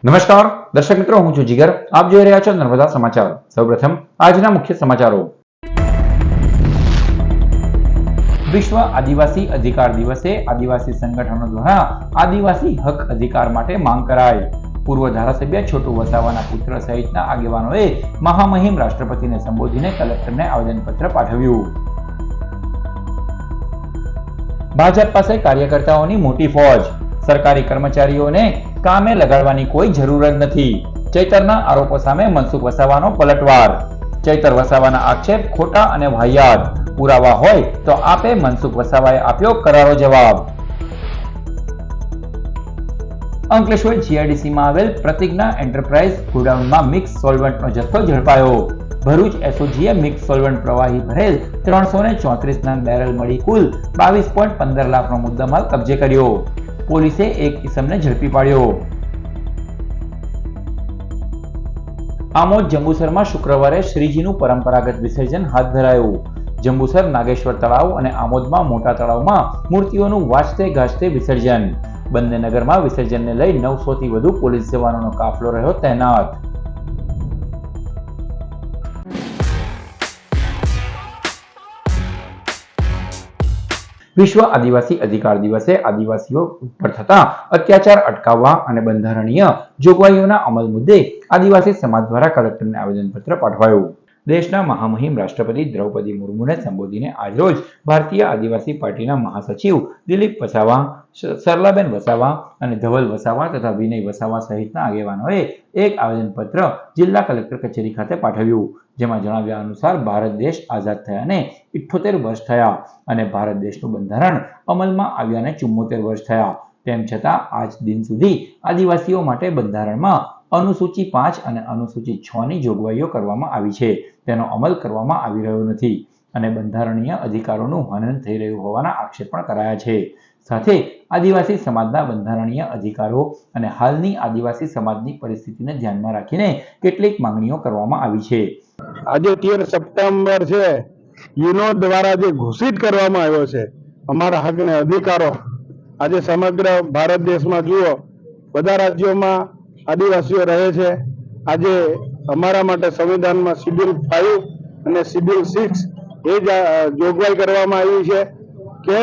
નમસ્કાર દર્શક મિત્રો, હું છું જીગર. આપ જોઈ રહ્યા છો નર્મદા સમાચાર. સૌપ્રથમ આજના મુખ્ય સમાચારો. વિશ્વ આદિવાસી અધિકાર દિવસે આદિવાસી સંગઠનો દ્વારા આદિવાસી હક અધિકાર માટે માંગ કરાઈ. પૂર્વ ધારાસભ્ય છોટુ વસાવાના પુત્ર સહિતના આગેવાનોએ મહામહિમ રાષ્ટ્રપતિને સંબોધીને કલેક્ટરને આવેદનપત્ર પાઠવ્યું. ભાજપ પાસે કાર્યકર્તાઓની મોટી ફોજ. સરકારી કર્મચારીઓને કામે લગાડવાની કોઈ જરૂર જ નથી. ચૈતરના આરોપો સામે મનસુખ વસાવાનો પલટવાર. ચૈતર વસાવાના આક્ષેપ ખોટા અને વાહિયાત. પુરાવા હોય તો આપે મનસુખ વસાવાએ આપ્યો કરારો જવાબ. અંકલેશ્વર જીઆઈડીસીમાં આવેલ પ્રતિજ્ઞા એન્ટરપ્રાઇઝ ગોડાઉનમાં મિક્સ સોલ્વન્ટનો જથ્થો ઝડપાયો. ભરૂચ એસઓજીએ મિક્સ સોલ્વન્ટ પ્રવાહી ભરેલ 334 નંગ બેરલ મળી કુલ 22.15 લાખનો મુદ્દામાલ કબજે કર્યો. પોલીસે એક ઇસમને ઝડપી પાડ્યો. આમોદ જંબુસરમાં શુક્રવારે શ્રીજીનું પરંપરાગત વિસર્જન હાથ ધરાયું. જંબુસર નાગેશ્વર તળાવ અને આમોદમાં મોટા તળાવમાં મૂર્તિઓનું વાજતે ગાજતે વિસર્જન. બંને નગરમાં વિસર્જનને લઈ 900 થી વધુ પોલીસ જવાનોનો કાફલો રહ્યો તૈનાત. વિશ્વ આદિવાસી અધિકાર દિવસે આદિવાસીઓ ઉપર થતા અત્યાચાર અટકાવવા અને બંધારણીય જોગવાઈઓના અમલ મુદ્દે આદિવાસી સમાજ દ્વારા કલેક્ટરને આવેદનપત્ર પાઠવાયું. દેશના મહામહિમ રાષ્ટ્રપતિ દ્રૌપદી મુર્મુને સંબોધીને આજરોજ ભારતીય આદિવાસી પાર્ટીના મહાસચિવ દિલીપ વસાવા, સરલાબેન વસાવા અને ધવલ વસાવા તથા વિનય વસાવા સહિતના આગેવાનોએ એક આવેદનપત્ર જિલ્લા કલેક્ટર કચેરી ખાતે પાઠવ્યું. જેમાં જણાવ્યા અનુસાર ભારત દેશ આઝાદ થયાને 78 વર્ષ થયા અને ભારત દેશનું બંધારણ અમલમાં આવ્યાને 74 વર્ષ થયા. તેમ છતાં આજ દિન સુધી આદિવાસીઓ માટે બંધારણમાં અનુસૂચિ 5 અને અનુસૂચિ 6 ની જોગવાઈઓ કરવામાં આવી છે. તેનો અમલ કરવામાં આવી રહ્યો નથી અને બંધારણીય અધિકારોનું હનન થઈ રહ્યું હોવાના આક્ષેપ પણ કરાયા છે. સાથે આદિવાસી સમાજના બંધારણીય અધિકારો અને હાલની આદિવાસી સમાજની પરિસ્થિતિને ધ્યાનમાં રાખીને કેટલીક માંગણીઓ કરવામાં આવી છે. આજે 13 સપ્ટેમ્બર છે, યુનો દ્વારા જે ઘોષિત કરવામાં આવ્યો છે અમારા હક અને અધિકારો, આજે સમગ્ર ભારત દેશમાં જુઓ બધા રાજ્યોમાં આદિવાસીઓ રહે છે. આજે અમારા માટે સંવિધાનમાં શિડ્યુલ 5 અને શિડ્યુલ 6 એ જ જોગવાઈ કરવામાં આવી છે કે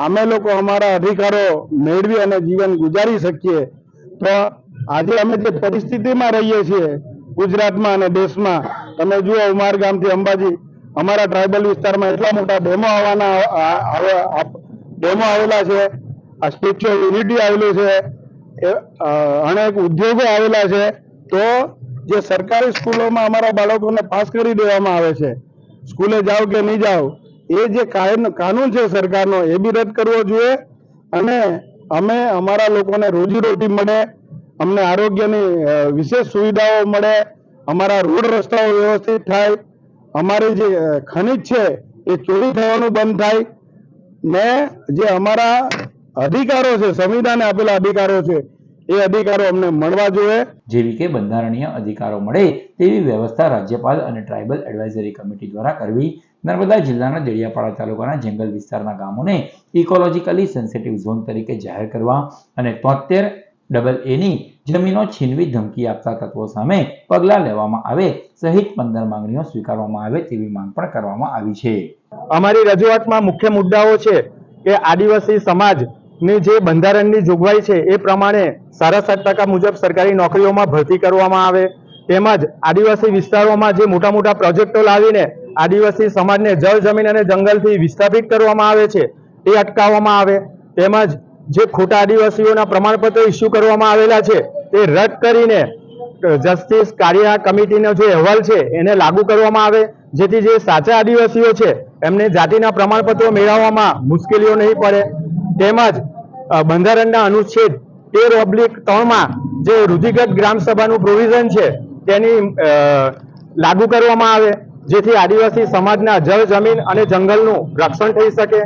અમે લોકો અમારા અધિકારો મેળવી અને જીવન ગુજારી શકીએ. તો આજે અમે જે પરિસ્થિતિમાં રહીએ છીએ ગુજરાતમાં અને દેશમાં, તમે જુઓ ઉમરગામથી અંબાજી અમારા ટ્રાઇબલ વિસ્તારમાં એટલા મોટા ડેમો આવેલા છે, આ સ્ટેચ્યુ ઓફ યુનિટી આવેલું છે, અનેક ઉદ્યોગો આવેલા છે. તો જે સરકારી સ્કૂલોમાં અમારા બાળકોને પાસ કરી દેવામાં આવે છે, સ્કૂલે જાઓ કે નહીં જાઓ, એ જે કાનૂન છે સરકારનો એ બી રદ કરવો જોઈએ અને અમે અમારા લોકોને રોજીરોટી મળે, અમને આરોગ્યની વિશેષ સુવિધાઓ મળે, અમારા રોડ રસ્તાઓ વ્યવસ્થિત થાય, અમારી જે ખનિજ છે એ ચોરી થવાનું બંધ થાય ને જે અમારા અધિકારો છે, સંવિધાને આપેલા અધિકારો છે, એ અધિકારો અમને મળવા જોઈએ. જેવી કે બંધારણીય અધિકારો મળે તેવી વ્યવસ્થા રાજ્યપાલ અને ટ્રાઇબલ એડવાઇઝરી કમિટી દ્વારા કરવી, નર્મદા જિલ્લાના દેડિયાપાડા તાલુકાના જંગલ વિસ્તારના ગામોને ઇકોલોજીકલી સેન્સિટિવ ઝોન તરીકે જાહેર કરવા અને 73AA ની જમીનો છીનવી ધમકી આપતા તત્વો સામે પગલાં લેવામાં આવે સહિત 15 માંગણીઓ સ્વીકારવામાં આવે તેવી માંગ પણ કરવામાં આવી છે. અમારી રજૂઆતમાં મુખ્ય મુદ્દાઓ છે કે આદિવાસી સમાજની જે બંધારણની જોગવાઈ છે એ પ્રમાણે 67% મુજબ સરકારી નોકરીઓમાં ભરતી કરવામાં આવે, તેમજ આદિવાસી વિસ્તારોમાં જે મોટા મોટા પ્રોજેક્ટો લાવીને આદિવાસી સમાજને જળ જમીન અને જંગલથી વિસ્થાપિત કરવામાં આવે છે એ અટકાવવામાં આવે, તેમજ જે ખોટા આદિવાસીઓના પ્રમાણપત્રો ઇસ્યુ કરવામાં આવેલા છે તે રદ કરીને જસ્ટિસ કાર્ય કમિટીનો જે અહેવાલ છે એને લાગુ કરવામાં આવે, જેથી જે સાચા આદિવાસીઓ છે એમને જાતિના પ્રમાણપત્રો મેળવવામાં મુશ્કેલીઓ નહીં પડે. તેમજ બંધારણના અનુચ્છેદ 13/3 જે રૂઢિગત ગ્રામ સભાનું પ્રોવિઝન છે તેની લાગુ કરવામાં આવે, જેથી આદિવાસી સમાજના જળ જમીન અને જંગલનું રક્ષણ થઈ શકે.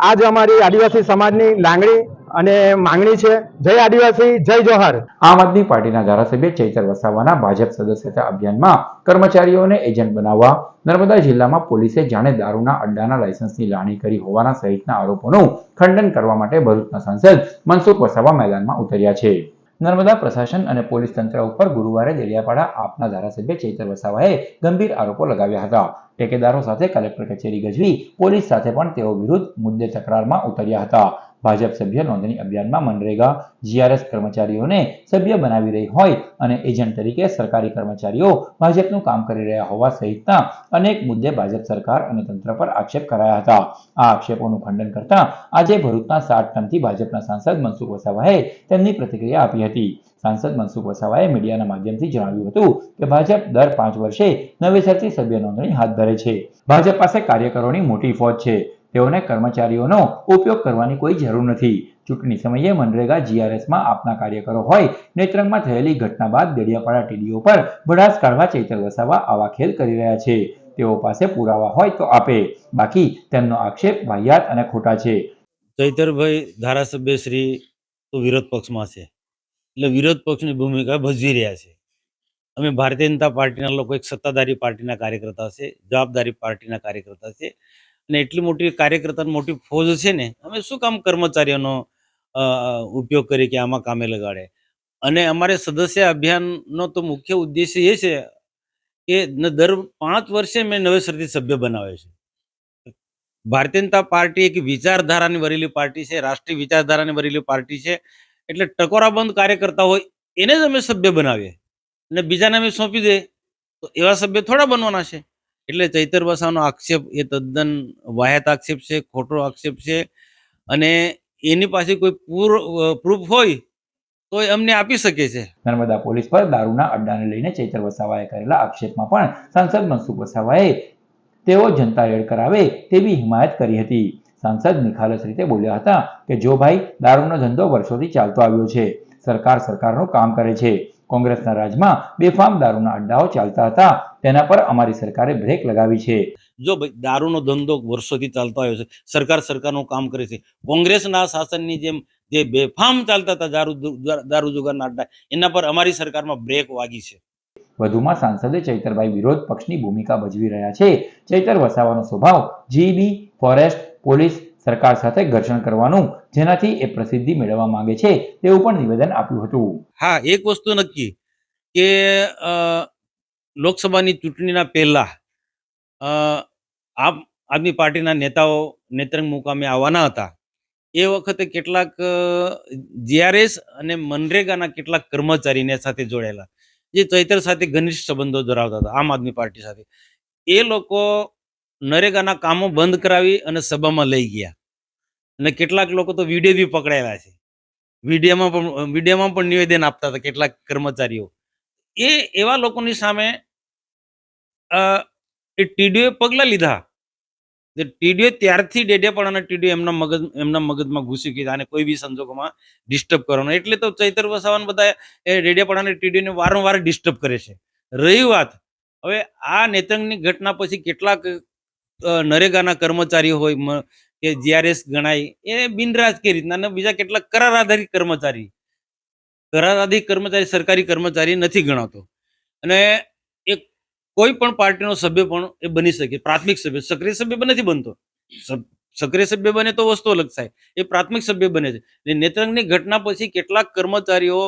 આ જ અમારી આદિવાસી સમાજની લાગણી અને માંગણી છે. જય આદિવાસી, જય જોહર. આમ આદમી પાર્ટીના ધારાસભ્ય ચૈતર વસાવાના ભાજપ સદસ્યતા અભિયાનમાં કર્મચારીઓને એજન્ટ બનાવવા નર્મદા જિલ્લામાં પોલીસે જાણે દારૂના અડ્ડાના લાયસન્સની લાણી કરી હોવાના સહિતના આરોપોનું ખંડન કરવા માટે ભરૂચના સાંસદ મનસુખ વસાવા મેદાનમાં ઉતર્યા છે. નર્મદા પ્રશાસન અને પોલીસ તંત્ર ઉપર ગુરુવારે દેડિયાપાડા આપના ધારાસભ્ય ચૈતર વસાવાએ ગંભીર આરોપો લગાવ્યા હતા. ઠેકેદારો સાથે કલેક્ટર કચેરી ગજવી પોલીસ સાથે પણ તેઓ વિરુદ્ધ મુદ્દે તકરારમાં ઉતર્યા હતા. ભાજપ સભ્ય નોંધણી અભિયાનમાં મનરેગા જીઆરએસ કર્મચારીઓને સભ્ય બનાવી રહી હોય અને એજન્ટ તરીકે સરકારી કર્મચારીઓ ભાજપનું કામ કરી રહ્યા હોવા સહિતના અનેક મુદ્દે ભાજપ સરકાર અને તંત્ર પર આક્ષેપ કરાયા હતા. આ આક્ષેપોનું ખંડન કરતા આજે ભરૂચના 7 ટર્મથી ભાજપના સાંસદ મનસુખ વસાવાએ તેમની પ્રતિક્રિયા આપી હતી. સાંસદ મનસુખ વસાવાએ મીડિયાના માધ્યમથી જણાવ્યું હતું કે ભાજપ દર 5 વર્ષે નવેસરથી સભ્ય નોંધણી હાથ ધરે છે. ભાજપ પાસે કાર્યકરોની મોટી ફોજ છે. તેઓને કર્મચારીઓનો ઉપયોગ કરવાની કોઈ જરૂર નથી. ચૂંટણી સમયે મનરેગા જીઆરએસમાં આપના કાર્યકરો હોય. નેત્રંગમાં થયેલી ઘટના બાદ દેડિયાપાડા ટીડીઓ પર ભડાસ કાઢવા ચૈતર વસાવા આવા ખેલ કરી રહ્યા છે. તેઓ પાસે પુરાવા હોય તો આપે, બાકી તેમનો આક્ષેપ વાહિયાત અને ખોટા છે. ચૈતરભાઈ ધારાસભ્ય શ્રી તો વિરોધ પક્ષમાં છે, એટલે વિરોધ પક્ષની ભૂમિકા ભજવી રહ્યા છે. અમે ભારતીય જનતા પાર્ટીના લોકો એક સત્તાધારી પાર્ટીના કાર્યકર્તા છે, જવાબદારી પાર્ટીના કાર્યકર્તા છે, અને એટલી મોટી કાર્યકર્તાની મોટી ફોજ છે ને, અમે શું કામ કર્મચારીઓનો ઉપયોગ કરી કે આમાં કામે લગાડે. અને અમારે સદસ્ય અભિયાનનો તો મુખ્ય ઉદ્દેશ્ય એ છે કે દર 5 વર્ષે મેં નવેસરથી સભ્ય બનાવે છે. ભારતીય જનતા પાર્ટી એક વિચારધારાની વરેલી પાર્ટી છે, રાષ્ટ્રીય વિચારધારાની વરેલી પાર્ટી છે. એટલે ટકોરાબંધ કાર્યકર્તા હોય એને જ અમે સભ્ય બનાવીએ અને બીજાને અમે સોંપી દે તો એવા સભ્ય થોડા બનવાના છે. એટલે ચૈતર વસાવાનો આક્ષેપ એ તદ્દન વાહિયાત આક્ષેપ છે, ખોટો આક્ષેપ છે. અને એની પાસે કોઈ પ્રૂફ હોય તો એ અમને આપી શકે છે. નર્મદા પોલીસ પર દારૂના અડ્ડાને લઈને ચૈતર વસાવાએ કરેલા આક્ષેપમાં પણ સાંસદ મનસુખ વસાવાએ તેઓ જનતા રેડ કરાવે તેવી હિમાયત કરી હતી. સાંસદ નિખાલસ રીતે બોલ્યા હતા કે જો ભાઈ, દારૂનો ધંધો વર્ષોથી ચાલતો આવ્યો છે. સરકારનું કામ કરે છે. કોંગ્રેસના રાજમાં બેફામ દારૂના અડ્ડાઓ ચાલતા હતા, તેના પર અમારી સરકારે બ્રેક લગાવી છે. જો ભાઈ, દારૂનો ધંધો વર્ષોથી ચાલતો આવ્યો છે, સરકારનું કામ કરે છે. કોંગ્રેસના શાસનની જેમ જે બેફામ ચાલતા હતા દારૂ જુગારના અડ્ડા, એના પર અમારી સરકારમાં બ્રેક વાગી છે. વધુમાં સાંસદે ચૈતરભાઈ વિરોધ પક્ષની ભૂમિકા ભજવી રહ્યા છે. ચૈતર વસાવાનો સ્વભાવ જીબી, ફોરેસ્ટ, પોલીસ, સરકાર સાથે ઘર્ષણ કરવાનું, જેનાથી એ પ્રસિદ્ધિ મેળવવા માંગે છે તેવું પણ નિવેદન આપ્યું હતું. હા, એક વસ્તુ નક્કી કે લોકસભાની ચૂંટણીના પહેલા આમ આદમી પાર્ટીના નેતાઓ નેત્રંગ મુકામે આવવાના હતા. એ વખતે કેટલાક જીઆરએસ અને મનરેગાના કેટલાક કર્મચારીને સાથે જોડાયેલા, જે ચૈતર સાથે ઘનિષ્ઠ સંબંધો ધરાવતા હતા આમ આદમી પાર્ટી સાથે. એ લોકો નરેગાના કામો બંધ કરાવી અને સભામાં લઈ ગયા. અને કેટલાક લોકો તો વિડીયો બી પકડાયેલા છે. વિડીયોમાં પણ નિવેદન આપતા હતા કેટલાક કર્મચારીઓ. એ એવા લોકોની સામે એ ટીડીઓએ પગલાં લીધા. ટીડીઓ ત્યારથી ડેડિયાપાડાના ટીડીઓ એમના મગજમાં ઘૂસી ગઈ અને કોઈ બી સંજોગોમાં ડિસ્ટર્બ કરવાનો. એટલે તો ચૈતર વસાવાને બધા એ ડેડિયાપાડાના ટીડીઓને વારંવાર ડિસ્ટર્બ કરે છે. રહી વાત હવે આ નેત્રંગની ઘટના પછી કેટલાક નરેગાના કર્મચારીઓ હોય કે જીઆરએસ ગણાય એ બિનરાજકીય રીતના, અને બીજા કેટલાક કરાર આધારિત કર્મચારી સરકારી કર્મચારી નથી ગણાતો. અને એક કોઈ પણ પાર્ટીનો સભ્ય પણ એ બની શકે, પ્રાથમિક સભ્ય. સક્રિય સભ્ય નથી બનતો. સક્રિય સભ્ય બને તો વસ્તુ અલગ થાય, એ પ્રાથમિક સભ્ય બને છે. નેત્રંગની ઘટના પછી કેટલાક કર્મચારીઓ,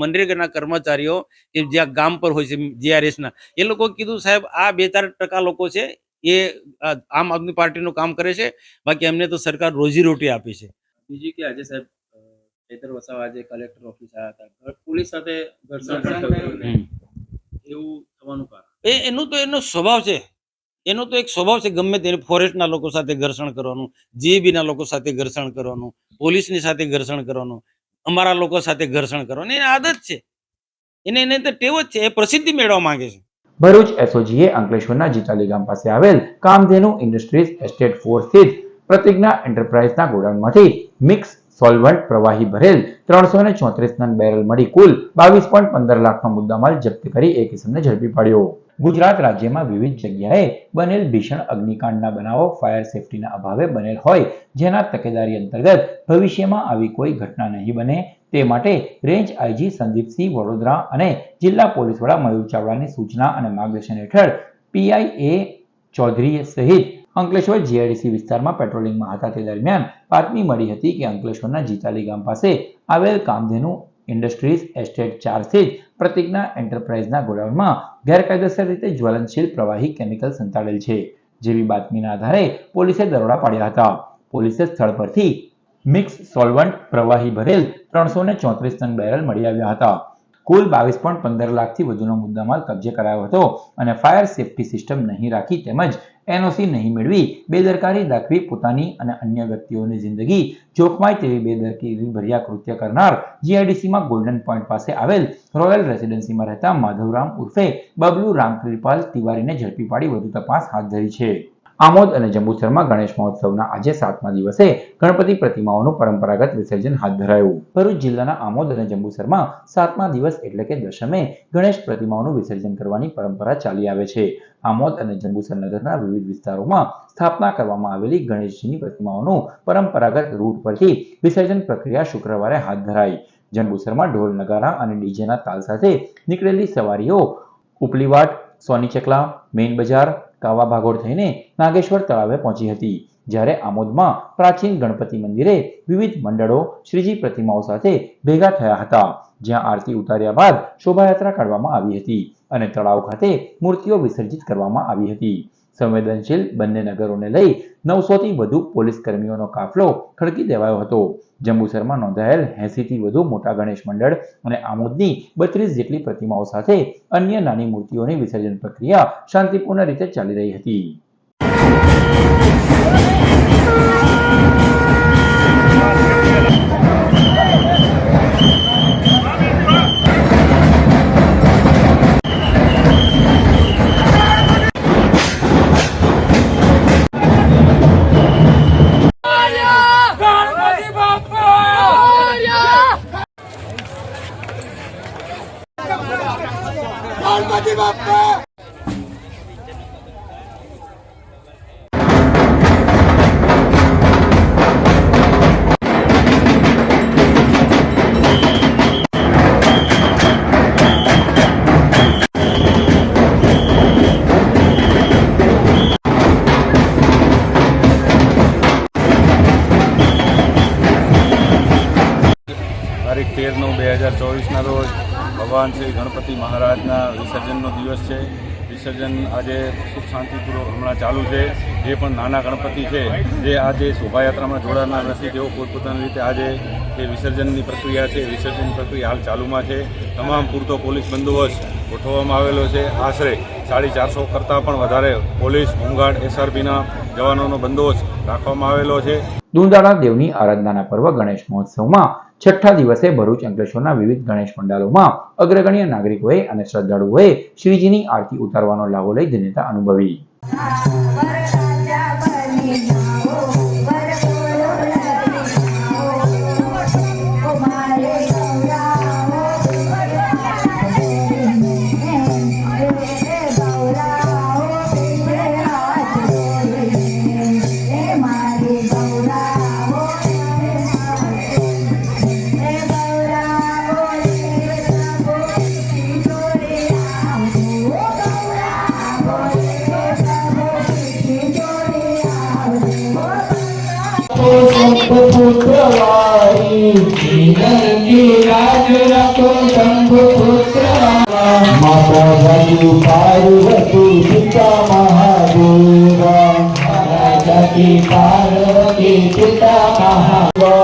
મનરેગાના કર્મચારીઓ કે જ્યાં ગામ પર હોય છે જીઆરએસના, એ લોકો કીધું સાહેબ આ 2-4% લોકો છે એ આમ આદમી પાર્ટીનું કામ કરે છે, બાકી એમને તો સરકાર રોજીરોટી આપી છે. બીજી કે આજે સાહેબ ચૈતર વસાવા આજે કલેક્ટર ઓફિસ આવ્યા હતા, પોલીસ સાથે ઘર્ષણ એવું થવાનું કારણ એનો સ્વભાવ છે. એનો તો એક સ્વભાવ છે, ગમે તેને ફોરેસ્ટના લોકો સાથે ઘર્ષણ કરવાનું, જીબીના લોકો સાથે ઘર્ષણ કરવાનું, પોલીસની સાથે ઘર્ષણ કરવાનું, અમારા લોકો સાથે ઘર્ષણ કરવાનું. એની આદત છે, એને તો ટેવ જ છે. એ પ્રસિદ્ધિ મેળવવા માંગે છે. ભરૂચ એસઓજીએ અંકલેશ્વરના જીતાલી ગામ પાસે આવેલ કામધેનુ ઇન્ડસ્ટ્રીઝ એસ્ટેટ 4 સ્થિત પ્રતિજ્ઞા એન્ટરપ્રાઇઝના ગોડાઉનમાંથી મિક્સ સોલ્વન્ટ પ્રવાહી ભરેલ 334 નંગ બેરલ મળી કુલ 22.15 લાખનો મુદ્દામાલ જપ્ત કરી એક ઇસમને ઝડપી પાડ્યો. ગુજરાત રાજ્યમાં વિવિધ જગ્યાએ બનેલ ભીષણ અગ્નિકાંડના બનાવો ફાયર સેફટીના અભાવે બનેલ હોય, જેના તકેદારી અંતર્ગત ભવિષ્યમાં આવી કોઈ ઘટના નહીં બને તે માટે રેન્જ આઈજી સંદીપસિંહ વડોદરા અને જિલ્લા પોલીસ વડા મયુર ચાવડાની સૂચના અને માર્ગદર્શન હેઠળ પીઆઈએ ચૌધરી સહિત અંકલેશ્વર જીઆઈડીસી વિસ્તારમાં પેટ્રોલિંગમાં હતા તે દરમિયાન બાતમી મળી હતી કે અંકલેશ્વરના જીતાલી ગામ પાસે આવેલ કામધેનુ ઇન્ડસ્ટ્રીઝ એસ્ટેટ 4 સ્થિત પ્રતિજ્ઞા એન્ટરપ્રાઇઝના ગોડાઉનમાં ગેરકાયદેસર રીતે જ્વલનશીલ પ્રવાહી કેમિકલ સંતાડેલ છે જેવી બાતમીના આધારે પોલીસે દરોડા પાડ્યા હતા. પોલીસે સ્થળ પરથી મિક્સ સોલ્વન્ટ પ્રવાહી ભરેલ 334 ટન બેરલ મળી આવ્યા હતા. કુલ 22.15 લાખથી વધુનો મુદ્દામાલ કબજે કરાયો હતો અને ફાયર સેફટી સિસ્ટમ નહીં રાખી તેમજ એનઓસી નહીં મેળવી બેદરકારી દાખવી પોતાની અને અન્ય વ્યક્તિઓની જિંદગી જોખમાય તેવી બેદરકારી ભર્યા કૃત્ય કરનાર જીઆઈડીસીમાં ગોલ્ડન પોઈન્ટ પાસે આવેલ રોયલ રેસિડેન્સીમાં રહેતા માધવરામ ઉર્ફે બબલુ રામકૃપાલ તિવારીને ઝડપી પાડી વધુ તપાસ હાથ ધરી છે. આમોદ અને જંબુસરમાં ગણેશ મહોત્સવના આજે 7મા દિવસે ગણપતિ પ્રતિમાઓનું પરંપરાગત વિસર્જન હાથ ધરાયું. ભરૂચ જિલ્લાના આમોદ અને જંબુસરમાં 7મા દિવસ એટલે કે દશમે ગણેશ પ્રતિમાઓનું વિસર્જન કરવાની પરંપરા ચાલી આવે છે. આમોદ અને જંબુસર નગરના વિવિધ વિસ્તારોમાં સ્થાપના કરવામાં આવેલી ગણેશજીની પ્રતિમાઓનું પરંપરાગત રૂટ પરથી વિસર્જન પ્રક્રિયા શુક્રવારે હાથ ધરાઈ. જંબુસરમાં ઢોલ નગારા અને ડીજેના તાલ સાથે નીકળેલી સવારીઓ ઉપલીવાટ, સોની ચકલા, મેઇન બજાર, કાવા ભાગોળ થઈને નાગેશ્વર તળાવે પહોંચી હતી. જ્યારે આમોદમાં પ્રાચીન ગણપતિ મંદિરે વિવિધ મંડળો શ્રીજી પ્રતિમાઓ સાથે ભેગા થયા હતા, જ્યાં આરતી ઉતાર્યા બાદ શોભાયાત્રા કાઢવામાં આવી હતી અને તળાવ ખાતે મૂર્તિઓ વિસર્જિત કરવામાં આવી હતી. સંવેદનશીલ બંને નગરોને લઈ 900થી વધુ પોલીસ કર્મીઓનો કાફલો ખડકી દેવાયો હતો. જંબુસરમાં નોંધાયેલ 80થી વધુ મોટા ગણેશ મંડળ અને આમોદની 32 જેટલી પ્રતિમાઓ સાથે અન્ય નાની મૂર્તિઓની વિસર્જન પ્રક્રિયા શાંતિપૂર્ણ રીતે ચાલી રહી હતી. તારીખ 13/9/2024ના રોજ ભગવાન શ્રી ગણપતિ મહારાજના વિસર્જનનો દિવસ છે. વિસર્જન આજે સુખ શાંતિપૂર્વક હમણાં ચાલુ છે. જે પણ નાના ગણપતિ છે જે આજે શોભાયાત્રામાં જોડાનાર નથી તેઓ પોતપોતાની રીતે આજે જે વિસર્જનની પ્રક્રિયા છે વિસર્જનની પ્રક્રિયા હાલ ચાલુમાં છે. તમામ પૂરતો પોલીસ બંદોબસ્ત ગોઠવવામાં આવેલો છે. આશરે 450 કરતાં પણ વધારે પોલીસ, હોમગાર્ડ, એસઆરપીના જવાનોનો બંદોબસ્ત રાખવામાં આવેલો છે. દુંદાળા દેવની આરાધનાના પર્વ ગણેશ મહોત્સવમાં 6ઠ્ઠા દિવસે ભરૂચ અંકલેશ્વરના વિવિધ ગણેશ પંડાલોમાં અગ્રગણ્ય નાગરિકોએ અને શ્રદ્ધાળુઓએ શ્રીજીની આરતી ઉતારવાનો લાહો લઈ ધન્યતા અનુભવી. माता भगु पार्वती पिता महादेवा जगती पार्वती पिता महादेवा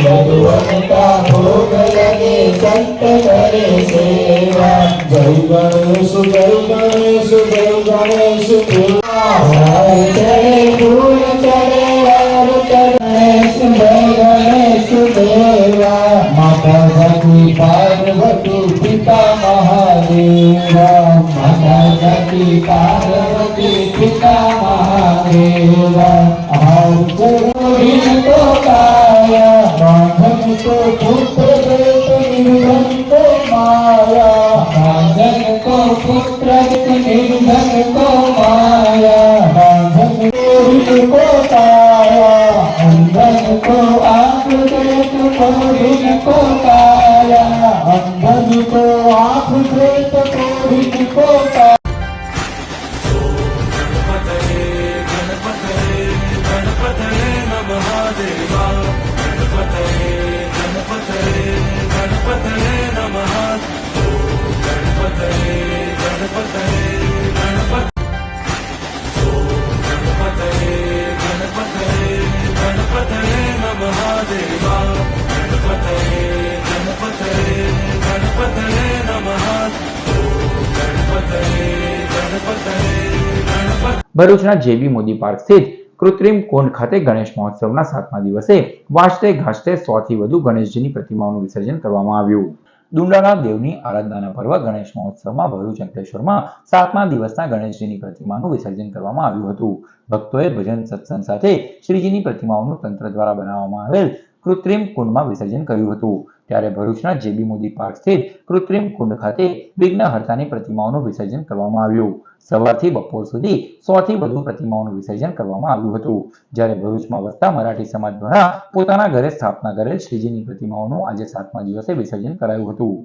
यदुवंता भोग लगे संत करे सेवा जय गणेश जय गणेश जय गणेश चढ़े फूल चढ़े और गणेश जय गणेश देवा माता भगु पार्वती पिता महादेवा माता जगती पार्वती पिता महादेवा तो काया माधव तो पुत्र निर्धन को माया माधव को पुत्र निर्धन को माया माधव को काया अंधन को आंख देख कोरिन को काया अंधन को आंख देख कोरिन को काया गणपतये गणपतये ભરૂચના જેબી મોદી પાર્ક સ્થિત કૃત્રિમ કુંડ ખાતે ગણેશ મહોત્સવના 7મા દિવસે વાજતે ગાજતે 100થી વધુ ગણેશજીની પ્રતિમાઓનું વિસર્જન કરવામાં આવ્યું. દુંડાળા દેવની આરાધનાના પર્વ ગણેશ મહોત્સવમાં ભરૂચ અંકલેશ્વરમાં 7મા દિવસના ગણેશજીની પ્રતિમાનું વિસર્જન કરવામાં આવ્યું હતું. ભક્તોએ ભજન સત્સંગ સાથે શ્રીજીની પ્રતિમાઓનું તંત્ર દ્વારા બનાવવામાં આવેલ કૃત્રિમ કુંડમાં વિસર્જન કર્યું હતું. ત્યારે ભરૂચના જેબી મોદી પાર્ક સ્થિત કૃત્રિમ કુંડ ખાતે વિઘ્નહર્તાની પ્રતિમાઓનું વિસર્જન કરવામાં આવ્યું. સવારથી બપોર સુધી 100થી વધુ પ્રતિમાઓનું વિસર્જન કરવામાં આવ્યું હતું. જ્યારે ભરૂચમાં વસતા મરાઠી સમાજ દ્વારા પોતાના ઘરે સ્થાપના કરેલ શ્રીજીની પ્રતિમાઓનું આજે 7મા દિવસે વિસર્જન કરાયું હતું.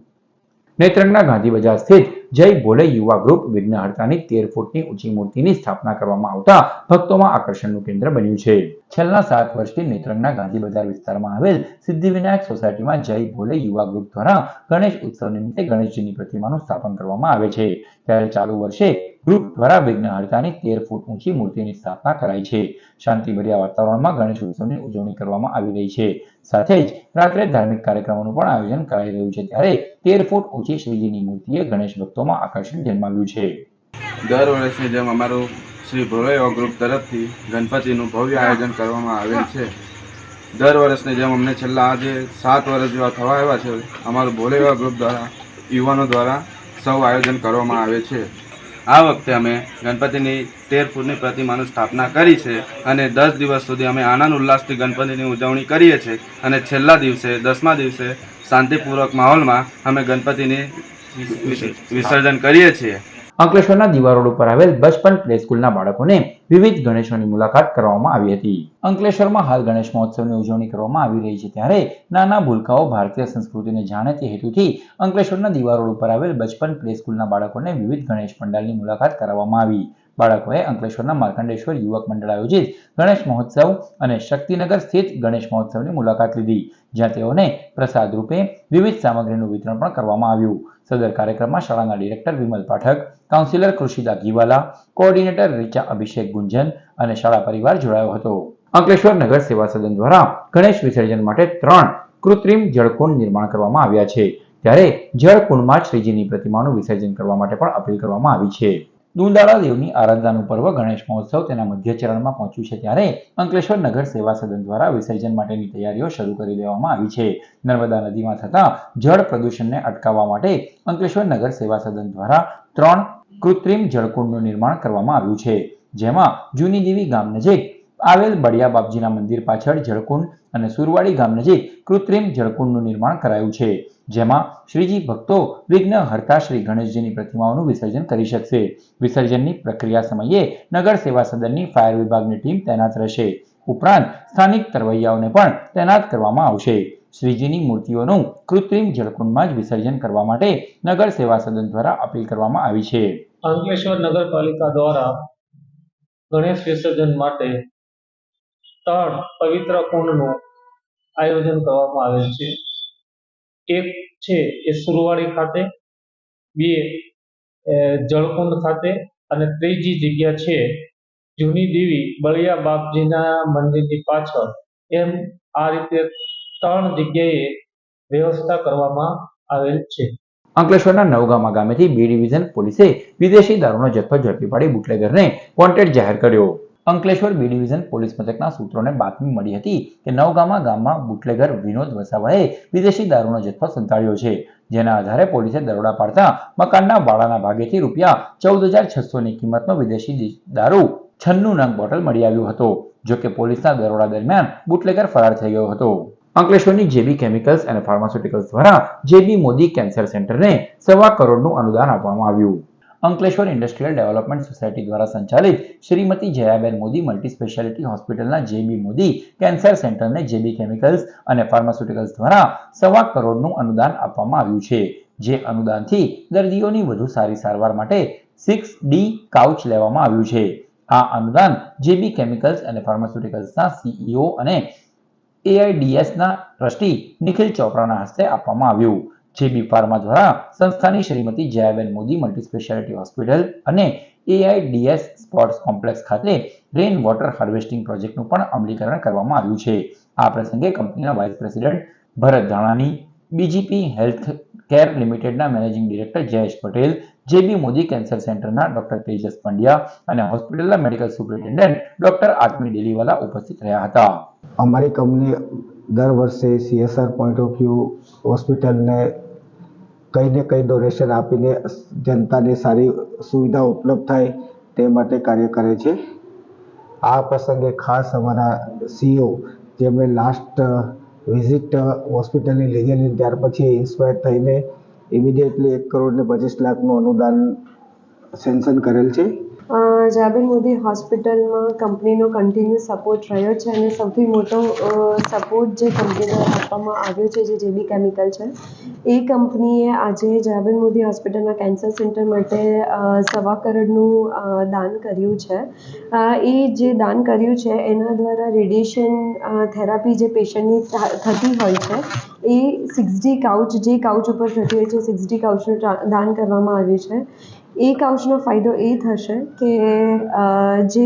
નેત્રંગના ગાંધી બજાર સ્થિત જય ભોલે યુવા ગ્રુપ વિઘ્નહર્તાની 13 ફૂટની ઊંચી મૂર્તિની સ્થાપના કરવામાં આવતા ભક્તોમાં આકર્ષણનું કેન્દ્ર બન્યું છે. છેલ્લા 7 વર્ષથી નેત્રંગના ગાંધી બજાર વિસ્તારમાં આવેલ સિદ્ધિવિનાયક સોસાયટીમાં જય ભોલે યુવા ગ્રુપ દ્વારા ગણેશ ઉત્સવ નિમિત્તે ગણેશજીની પ્રતિમાનું સ્થાપન કરવામાં આવે છે. ત્યારે ચાલુ વર્ષે ગ્રુપ દ્વારા વિઘ્નહર્તાની 13 ફૂટ ઊંચી મૂર્તિની સ્થાપના કરાઈ છે. શાંતિભર્યા વાતાવરણમાં ગણેશ ઉત્સવની ઉજવણી કરવામાં આવી રહી છે. સાથે જ રાત્રે ધાર્મિક કાર્યક્રમોનું પણ આયોજન કરાઈ રહ્યું છે. ત્યારે 13 ફૂટ ઊંચી શ્રીજીની મૂર્તિએ ગણેશ ભક્તોમાં આકર્ષણ જન્માવ્યું છે. દર વર્ષની જેમ અમારું શ્રી ભોલે યુવા ગ્રુપ તરફથી ગણપતિનું ભવ્ય આયોજન કરવામાં આવેલ છે. દર વર્ષની જેમ અમને છેલ્લા આજે 7 વર્ષ જેવા થવા આવ્યા છે. અમારું ભોલે યુવા ગ્રુપ દ્વારા યુવાનો દ્વારા સૌ આયોજન કરવામાં આવે છે. આ વખતે અમે ગણપતિની 13 ફૂટની પ્રતિમાની સ્થાપના કરી છે અને 10 દિવસ સુધી અમે આનંદ ઉલ્લાસથી ગણપતિની ઉજવણી કરીએ છીએ અને છેલ્લા દિવસે 10મા દિવસે શાંતિપૂર્વક માહોલમાં અમે ગણપતિની વિસર્જન કરીએ છીએ. અંકલેશ્વરના દીવા રોડ ઉપર આવેલ બચપન પ્લે સ્કૂલના બાળકોને વિવિધ ગણેશોની મુલાકાત કરવામાં આવી હતી. અંકલેશ્વરમાં હાલ ગણેશ મહોત્સવની ઉજવણી કરવામાં આવી રહી છે. ત્યારે નાના ભૂલકાઓ ભારતીય સંસ્કૃતિને જાણે તે હેતુથી અંકલેશ્વરના દીવા રોડ ઉપર આવેલ બચપન પ્લે સ્કૂલના બાળકોને વિવિધ ગણેશ પંડાલની મુલાકાત કરાવવામાં આવી. બાળકોએ અંકલેશ્વરના માર્કંડેશ્વર યુવક મંડળ આયોજિત ગણેશ મહોત્સવ અને શક્તિનગર સ્થિત ગણેશ મહોત્સવની મુલાકાત લીધી, જ્યાં તેઓને પ્રસાદ રૂપે વિવિધ સામગ્રીનું વિતરણ પણ કરવામાં આવ્યું. સદર કાર્યક્રમમાં શાળાના director Vimal Pathak, councillor Krishida Ghiwala, coordinator Richa Abhishek Gunjan અને શાળા પરિવાર જોડાયો હતો. અંકલેશ્વર નગર સેવા સદન દ્વારા ગણેશ વિસર્જન માટે 3 કૃત્રિમ જળકુંડ નિર્માણ કરવામાં આવ્યા છે. ત્યારે જળકુંડમાં શ્રીજીની પ્રતિમાનું વિસર્જન કરવા માટે પણ અપીલ કરવામાં આવી છે. દુંદાળા દેવની આરાધનાનું પર્વ ગણેશ મહોત્સવ તેના મધ્ય ચરણમાં પહોંચ્યું છે. ત્યારે અંકલેશ્વર નગર સેવા સદન દ્વારા વિસર્જન માટેની તૈયારીઓ શરૂ કરી દેવામાં આવી છે. નર્મદા નદીમાં થતા જળ પ્રદૂષણને અટકાવવા માટે અંકલેશ્વર નગર સેવા સદન દ્વારા 3 કૃત્રિમ જળકુંડનું નિર્માણ કરવામાં આવ્યું છે. જેમાં જૂની દેવી ગામ નજીક આવેલ બળિયા બાપજીના મંદિર પાછળ જળકુંડ અને સુરવાડી ગામ નજીક કૃત્રિમ જળકુંડનું નિર્માણ કરાયું છે. જેમાં શ્રીજી ભક્તો વિઘ્નહર્તા શ્રી ગણેશજીની પ્રતિમાઓનું વિસર્જન કરી શકશે. વિસર્જનની પ્રક્રિયા સમયે નગર સેવા સદનની ફાયર વિભાગની ટીમ તૈનાત રહેશે. ઉપરાંત સ્થાનિક તરવૈયાઓને પણ તૈનાત કરવામાં આવશે. શ્રીજીની મૂર્તિઓનું કૃત્રિમ જળકુંડમાં જ વિસર્જન કરવા માટે નગર સેવા સદન દ્વારા અપીલ કરવામાં આવી છે. અંકલેશ્વર નગરપાલિકા દ્વારા ગણેશ વિસર્જન માટે 3 પવિત્ર કુંડનું આયોજન કરવામાં આવેલ છે. એક છે એ સુરવાડી ખાતે, 2 જળકુંડ ખાતે અને ત્રીજી જગ્યા છે જૂની દેવી બળિયા બાપજીના મંદિરની પાછળ. એમ આ રીતે 3 જગ્યાએ વ્યવસ્થા કરવામાં આવેલ છે. અંકલેશ્વરના નવગામા ગામેથી બી ડિવિઝન પોલીસે વિદેશી દારૂનો જથ્થો ઝડપી પાડી બુટલેગરને વોન્ટેડ જાહેર કર્યો. અંકલેશ્વર બી ડિવિઝન પોલીસ મથકના સૂત્રોને બાતમી મળી હતી કે નવગામા ગામમાં બુટલેગર વિનોદ વસાવાએ વિદેશી દારૂનો જથ્થો સંતાડ્યો છે. જેના આધારે પોલીસે દરોડા પાડતા મકાનના ભાડાના ભાગેથી ₹14,600ની કિંમતનો વિદેશી દારૂ 96 નંગ બોટલ મળી આવ્યો હતો. જોકે પોલીસના દરોડા દરમિયાન બુટલેગર ફરાર થઈ ગયો હતો. અંકલેશ્વરની જેબી કેમિકલ્સ અને ફાર્માસ્યુટિકલ્સ દ્વારા જેબી મોદી કેન્સર સેન્ટરને ₹1.25 કરોડનું અનુદાન આપવામાં આવ્યું. અંકલેશ્વર ઇન્ડસ્ટ્રીયલ ડેવલપમેન્ટ સોસાયટી દ્વારા સંચાલિત શ્રીમતી જયાબેન મોદી મલ્ટી સ્પેશિયાલિટી હોસ્પિટલના જેબી મોદી કેન્સર સેન્ટરને જેબી કેમિકલ્સ અને ફાર્માસ્યુટિકલ્સ દ્વારા ₹1.25 કરોડનું અનુદાન આપવામાં આવ્યું છે. જે અનુદાનથી દર્દીઓની વધુ સારી સારવાર માટે 6D કાઉચ લેવામાં આવ્યું છે. આ અનુદાન જેબી કેમિકલ્સ અને ફાર્માસ્યુટિકલ્સના CEO અને AIDSના ટ્રસ્ટી નિખિલ ચોપરાના હસ્તે આપવામાં આવ્યું. જેબી ફાર્મા દ્વારા સંસ્થાની Shrimati Jayaben Modi multi speciality hospital અને AIDS સ્પોર્ટ્સ કોમ્પ્લેક્સ ખાતે રેઇન વોટર હાર્વેસ્ટિંગ પ્રોજેક્ટનું પણ અમલીકરણ કરવામાં આવ્યું છે. આ પ્રસંગે કંપનીના વાઇસ પ્રેસિડેન્ટ ભરત ધાણાની, બીજીપી હેલ્થ કેર લિમિટેડના મેનેજિંગ ડિરેક્ટર જયેશ પટેલ, જેબી મોદી કેન્સર સેન્ટરના ડોક્ટર તેજસ પંડ્યા અને હોસ્પિટલના medical superintendent doctor Atmi Deliwala ઉપસ્થિત રહ્યા હતા. અમારી કંપની દર વર્ષે CSR પોઈન્ટ ઓફ વ્યૂ હોસ્પિટલને કંઈ ને કંઈ ડોનેશન આપીને જનતાને સારી સુવિધા ઉપલબ્ધ થાય તે માટે કાર્ય કરે છે. આ પ્રસંગે ખાસ અમારા CEO જેમણે લાસ્ટ વિઝિટ હોસ્પિટલની લીધેલી ત્યાર પછી ઇન્સ્પાયર થઈને ઇમિડિયેટલી 1,25,00,000 અનુદાન સેન્શન કરેલ છે. જાબેર મોદી હોસ્પિટલમાં કંપનીનો કન્ટિન્યુ સપોર્ટ રહ્યો છે અને સૌથી મોટો સપોર્ટ જે કંપની દ્વારા આપવામાં આવ્યો છે જે જેબી કેમિકલ છે એ કંપનીએ આજે જાબેર મોદી હોસ્પિટલના કેન્સર સેન્ટર માટે 1.25 કરોડનું દાન કર્યું છે. એ જે દાન કર્યું છે એના દ્વારા રેડિયેશન થેરાપી જે પેશન્ટની થતી હોય છે એ 60 કાઉચ જે કાઉચ ઉપર થતી હોય છે 60 કાઉચનું દાન કરવામાં આવ્યું છે. એ કાઉચનો ફાયદો એ થશે કે જે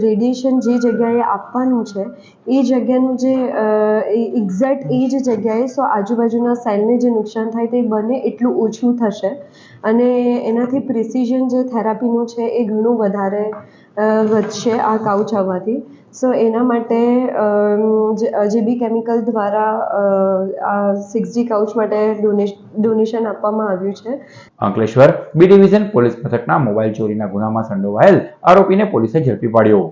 રેડિયેશન જે જગ્યાએ આપવાનું છે એ જગ્યાનું જે એક્ઝેક્ટ એ જ જગ્યાએ આજુબાજુના સેલને જે નુકસાન થાય તે બને એટલું ઓછું થશે અને એનાથી પ્રિસિઝન જે થેરાપીનું છે એ ઘણું વધારે વધશે આ કાઉચ આવવાથી. એના માટે જેબી કેમિકલ દ્વારા આ 60 કાઉચ માટે ડોનેશન આપવામાં આવ્યું છે. અંકલેશ્વર બી ડિવિઝન પોલીસ મથકના મોબાઈલ ચોરીના ગુનામાં સંડોવાયેલ આરોપીને પોલીસે ઝડપી પાડ્યો.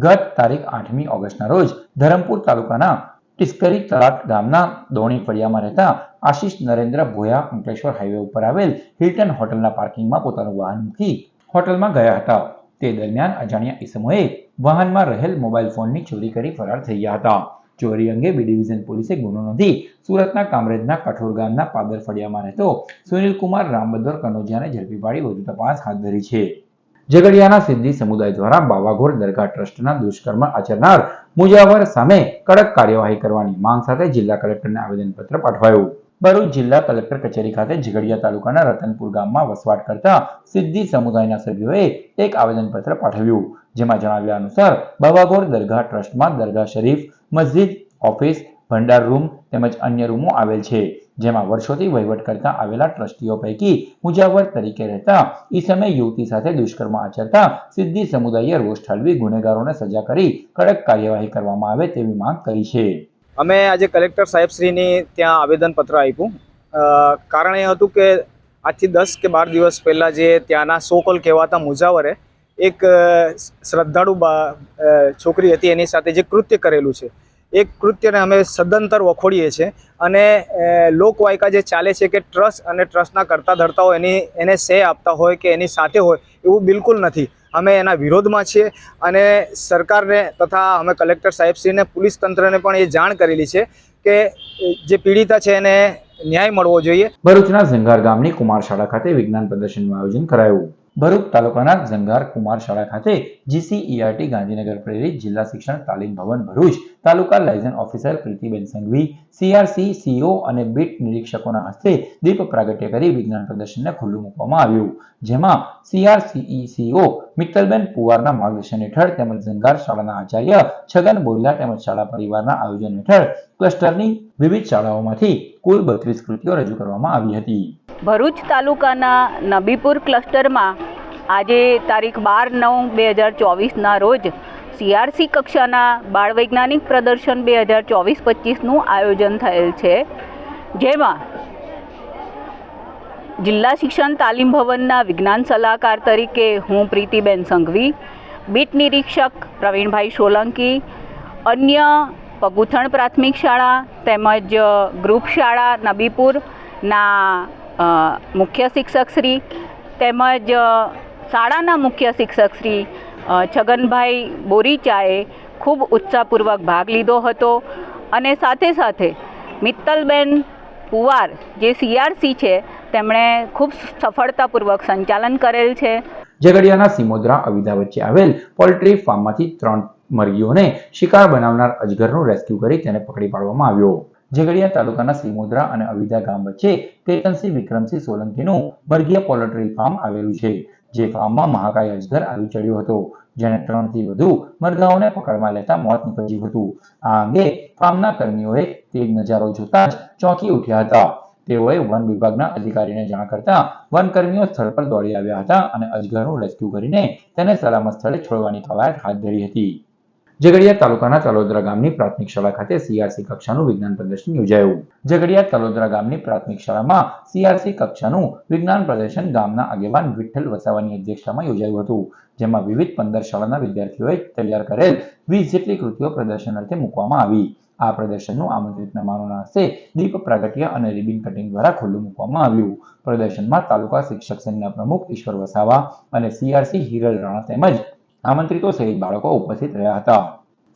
ગત તારીખ 8મી ઓગસ્ટના રોજ ધરમપુર તાલુકાના ટિસ્કરી તળાટ ગામના દોણી ફળિયામાં રહેતા આશિષ નરેન્દ્ર ભોયા અંકલેશ્વર હાઈવે ઉપર આવેલ હિલ્ટન હોટલના પાર્કિંગમાં પોતાનું વાહન મૂકી હોટલમાં ગયા હતા. તે દરમિયાન અજાણ્યા ઈસમોએ વાહનમાં રહેલ મોબાઈલ ફોનની ચોરી કરી ફરાર થઈ ગયા હતા. ચોરી અંગે બી ડિવિઝન પોલીસે ગુનો નોંધી સુરતના કામરેજના કઠોર ગામના પાદર ફળિયામાં રહેતો સુનિલકુમાર રામબદ્દર કનોજિયાને ઝડપી પાડી વધુ તપાસ હાથ ધરી છે. ઝઘડિયાના સિદ્ધી સમુદાય દ્વારા બાવાઘોર દરગાહ ટ્રસ્ટના દુષ્કર્મ આચરનાર મુજાવર સામે કડક કાર્યવાહી કરવાની માંગ સાથે જિલ્લા કલેક્ટરને આવેદનપત્ર પાઠવાયું. ભરૂચ જિલ્લા કલેક્ટર કચેરી ખાતે ઝઘડિયા તાલુકાના રતનપુર ગામમાં વસવાટ કરતા સિદ્ધી સમુદાયના સભ્યોએ એક આવેદનપત્ર પાઠવ્યું. જેમાં જણાવ્યા અનુસાર બાવાઘોર દરગાહ ટ્રસ્ટમાં દરગાહ શરીફ, મસ્જિદ, ઓફિસ, ભંડાર રૂમ તેમજ અન્ય રૂમો આવેલ છે. જેમાં વર્ષોથી વહીવટ કરતા આવેલા ટ્રસ્ટીઓ પૈકી મુજાવર તરીકે રહેતા ઈસમે યુવતી સાથે દુષ્કર્મ આચરતા સિદ્ધી સમુદાયે રોષ ઠાલવી ગુનેગારોને સજા કરી કડક કાર્યવાહી કરવામાં આવે તેવી માંગ કરી છે. અમે આજે કલેક્ટર સાહેબશ્રીની ત્યાં આવેદનપત્ર આપ્યું. કારણ એ હતું કે આજથી 10 કે 12 દિવસ પહેલાં જે ત્યાંના સોકોલ કહેવાતા મુજાવરે એક શ્રદ્ધાળુ છોકરી હતી એની સાથે જે કૃત્ય કરેલું છે એ કૃત્યને અમે સદંતર વખોડીએ છીએ અને લોકવાયકા જે ચાલે છે કે ટ્રસ્ટ અને ટ્રસ્ટના કરતા ધરતાઓ એને સે આપતા હોય કે એની સાથે હોય એવું બિલકુલ નથી. અમે એના વિરોધમાં છીએ અને સરકારને તથા અમે કલેક્ટર સાહેબશ્રીને પોલીસ તંત્રને પણ એ જાણ કરેલી છે કે જે પીડિતા છે એને ન્યાય મળવો જોઈએ. ભરૂચના ઝંગાર ગામની કુમાર શાળા ખાતે વિજ્ઞાન પ્રદર્શનનું આયોજન કરાયું. ભરૂચ તાલુકાના ઝંગાર કુમાર શાળા ખાતે GCERT ગાંધીનગર પ્રેરિત જિલ્લા શિક્ષણ તાલીમ ભવન ભરૂચ તાલુકા liaison officer Pritiben Sanghvi, CRC CO અને બીટ નિરીક્ષકોના હસ્તે દીપ પ્રાગટ્ય કરી વિજ્ઞાન પ્રદર્શનને ખુલ્લું મૂકવામાં આવ્યું. જેમાં CRCE CO મિત્તલબેન પુવારના માર્ગદર્શન હેઠળ તેમજ ઝંગાર શાળાના આચાર્ય છગન બોરલા તેમજ શાળા પરિવારના આયોજન હેઠળ ક્લસ્ટરની વિવિધ શાળાઓમાંથી કુલ 32 કૃતિઓ રજૂ કરવામાં આવી હતી. ભરૂચ તાલુકાના નબીપુર ક્લસ્ટરમાં આજે તારીખ 12/9/2024ના રોજ CRC કક્ષાના બાળ વૈજ્ઞાનિક પ્રદર્શન 2024-25નું આયોજન થયેલ છે. જેમાં જિલ્લા શિક્ષણ તાલીમ ભવનના વિજ્ઞાન સલાહકાર તરીકે હું પ્રીતિબેન સંઘવી, બીટ નિરીક્ષક પ્રવીણભાઈ સોલંકી, અન્ય પગુથણ પ્રાથમિક શાળા તેમજ ગ્રુપ શાળા નબીપુરના મુખ્ય શિક્ષકશ્રી તેમજ શાળાના મુખ્ય શિક્ષકશ્રી છગનભાઈ બોરીચાએ ખૂબ ઉત્સાહપૂર્વક ભાગ લીધો હતો અને સાથે સાથે મિત્તલબેન પુવાર જે CRC છે તેમણે ખૂબ સફળતાપૂર્વક સંચાલન કરેલ છે. ઝઘડિયાના સિમોદરા અવિધા વચ્ચે આવેલ પોલ્ટ્રી ફાર્મમાંથી 3 મરઘીઓને શિકાર બનાવનાર અજગરનું રેસ્ક્યુ કરી તેને પકડી પાડવામાં આવ્યો. ઝઘડિયા તાલુકાના સિમોદરા અને અવિધા ગામ વચ્ચે કેતનસિંહ વિક્રમસિંહ સોલંકીનું મરઘીયા પોલ્ટ્રી ફાર્મ આવેલું છે. જે ફાર્મમાં મહાકાય અજગર આવી ચડ્યો હતો, જેને 3 થી વધુ મરઘાઓને પકડમાં લેતા મોત નીપજ્યું હતું. આ અંગે ફાર્મના કર્મીઓએ તે નજારો જોતા જ ચોંકી ઉઠ્યા હતા. તેઓએ વન વિભાગના અધિકારીને જાણ કરતા વનકર્મીઓ સ્થળ પર દોડી આવ્યા હતા અને અજગરનું રેસ્ક્યુ કરીને તેને સલામત સ્થળે છોડવાની કવાયત હાથ ધરી હતી. ઝઘડિયા તાલુકાના તલોદરા ગામની પ્રાથમિક શાળા ખાતે CRC કક્ષાનું વિજ્ઞાન પ્રદર્શન યોજાયું. ઝઘડિયા તલોદરા ગામની પ્રાથમિક શાળામાં CRC કક્ષાનું વિજ્ઞાન પ્રદર્શન ગામના આગેવાન વિઠ્ઠલ વસાવાની અધ્યક્ષતામાં યોજાયું હતું, જેમાં વિવિધ 15 શાળાના વિદ્યાર્થીઓએ તૈયાર કરેલ 20 જેટલી કૃતિઓ પ્રદર્શનાર્થે મૂકવામાં આવી. આ પ્રદર્શનનું આમંત્રિત મહેમાનોના હસ્તે દીપ પ્રાગટ્ય અને રિબિન કટિંગ દ્વારા ખુલ્લું મૂકવામાં આવ્યું. પ્રદર્શનમાં તાલુકા શિક્ષક સંઘના પ્રમુખ ઈશ્વર વસાવા અને CRC હિરલ રાણા તેમજ આમંત્રિતો સહિત બાળકો ઉપસ્થિત રહ્યા હતા.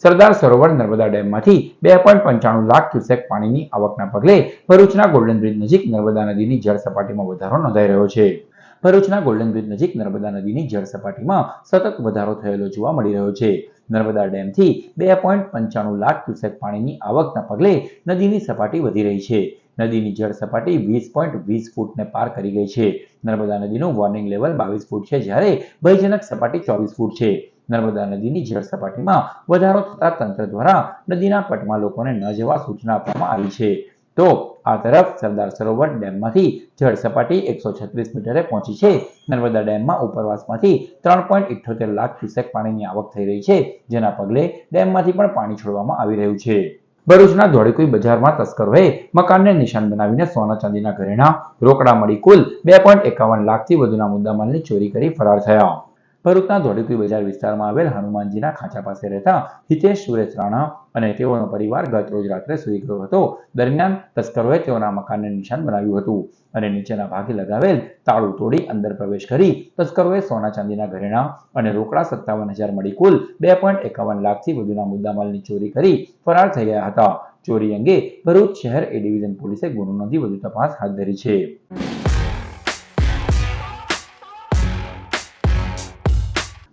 સરદાર સરોવર નર્મદા ડેમમાંથી 2.95 લાખ ક્યુસેક પાણીની આવકના પગલે ભરૂચના ગોલ્ડન બ્રિજ નજીક નર્મદા નદીની જળ સપાટીમાં વધારો નોંધાઈ રહ્યો છે. ભરૂચના ગોલ્ડન બ્રિજ નજીક નર્મદા નદીની જળ સપાટીમાં સતત વધારો થયેલો જોવા મળી રહ્યો છે. નર્મદા ડેમથી 2.95 લાખ ક્યુસેક પાણીની આવકના પગલે નદીની સપાટી વધી રહી છે. નદીની જળ સપાટી 20.20 ફૂટને પાર કરી ગઈ છે. નર્મદા નદીનું વોર્નિંગ લેવલ 22 ફૂટ છે, જ્યારે ભયજનક સપાટી 24 ફૂટ છે. નર્મદા નદીની જળ સપાટીમાં વધારો થતા તંત્ર દ્વારા નદીના પટમાં લોકોને ન જવા સૂચના આપવામાં આવી છે. તો આ તરફ સરદાર સરોવર ડેમમાંથી જળ સપાટી 136 મીટરે પહોંચી છે. નર્મદા ડેમમાં ઉપરવાસમાંથી 3.78 લાખ ક્યુસેક પાણીની આવક થઈ રહી છે, જેના પગલે ડેમમાંથી પણ પાણી છોડવામાં આવી રહ્યું છે. ભરૂચના ધોળીકુઈ બજારમાં તસ્કરોએ મકાનને નિશાન બનાવીને સોના ચાંદીના ઘરેણાં, રોકડા મળી કુલ 2.51 લાખથી વધુના મુદ્દામાલની ચોરી કરી ફરાર થયા. ભરૂચના ધોળીકુઈ બજાર વિસ્તારમાં આવેલ હનુમાનજીના ખાંચા પાસે રહેતા હિતેશ સુરેશ રાણા અને તેઓનો પરિવાર ગત રોજ રાત્રે સૂઈ ગયો હતો. દરમિયાન તસ્કરોએ તેઓના મકાનને નિશાન બનાવ્યું હતું અને નીચેના ભાગે લગાવેલ તાળું તોડી અંદર પ્રવેશ કરી તસ્કરોએ સોના ચાંદીના ઘરેણાં અને રોકડા 57,000 મળી કુલ 2.51 લાખથી વધુના મુદ્દામાલની ચોરી કરી ફરાર થઈ ગયા હતા. ચોરી અંગે ભરૂચ શહેર A ડિવિઝન પોલીસે ગુનો નોંધી વધુ તપાસ હાથ ધરી છે.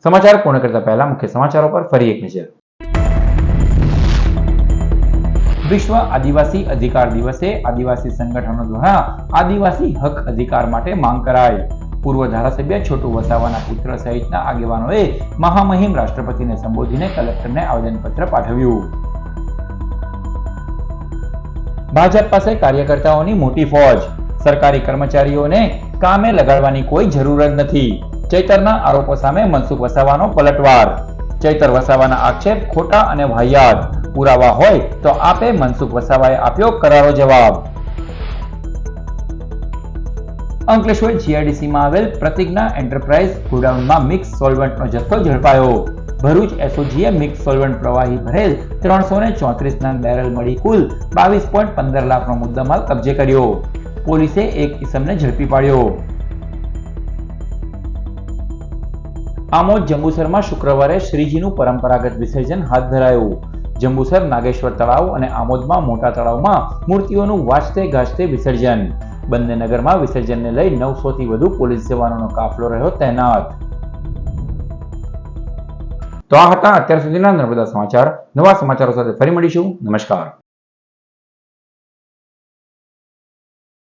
સમાચાર પૂર્ણ કરતા પહેલા મુખ્ય સમાચારો પર ફરી એક નજર. વિશ્વ આદિવાસી અધિકાર દિવસે આદિવાસી સંગઠનો દ્વારા આદિવાસી હક અધિકાર માટે માંગ કરાઈ. પૂર્વ ધારાસભ્ય છોટુ વસાવાના પુત્ર સહિતના આગેવાનોએ મહામહિમ રાષ્ટ્રપતિને સંબોધીને કલેક્ટરને આવેદનપત્ર પાઠવ્યું. ભાજપ પાસે કાર્યકર્તાઓની મોટી ફોજ, સરકારી કર્મચારીઓને કામે લગાડવાની કોઈ જરૂર જ નથી. ચૈતરના આરોપો સામે મનસુખ વસાવાનો પલટવાર. ચૈતર વસાવાના આક્ષેપ ખોટા અને વાહિયાત. પુરાવા હોય તો આપે, મનસુખ વસાવાએ આપ્યો કરારો જવાબ. અંકલેશ્વર GIDCમાં આવેલ પ્રતિજ્ઞા એન્ટરપ્રાઇઝ ગોડાઉનમાં મિક્સ સોલ્વન્ટનો જથ્થો ઝડપાયો. ભરૂચ SOGએ મિક્સ સોલ્વન્ટ પ્રવાહી ભરેલ 334 નંગ બેરલ મળી કુલ 22.15 લાખનો મુદ્દામાલ કબજે કર્યો. પોલીસે એક ઇસમને ઝડપી પાડ્યો. આમોદ જંબુસરમાં શુક્રવારે શ્રીજીનું પરંપરાગત વિસર્જન હાથ ધરાયું. જંબુસર નાગેશ્વર તળાવ અને આમોદમાં મોટા તળાવમાં મૂર્તિઓનું વાજતે ગાજતે વિસર્જન. બંને નગરમાં વિસર્જનને લઈ 900 થી વધુ પોલીસ જવાનોનો કાફલો રહ્યો તૈનાત. તો આ હતા અત્યાર સુધીના નર્મદા સમાચાર. નવા સમાચારો સાથે ફરી મળીશું. નમસ્કાર.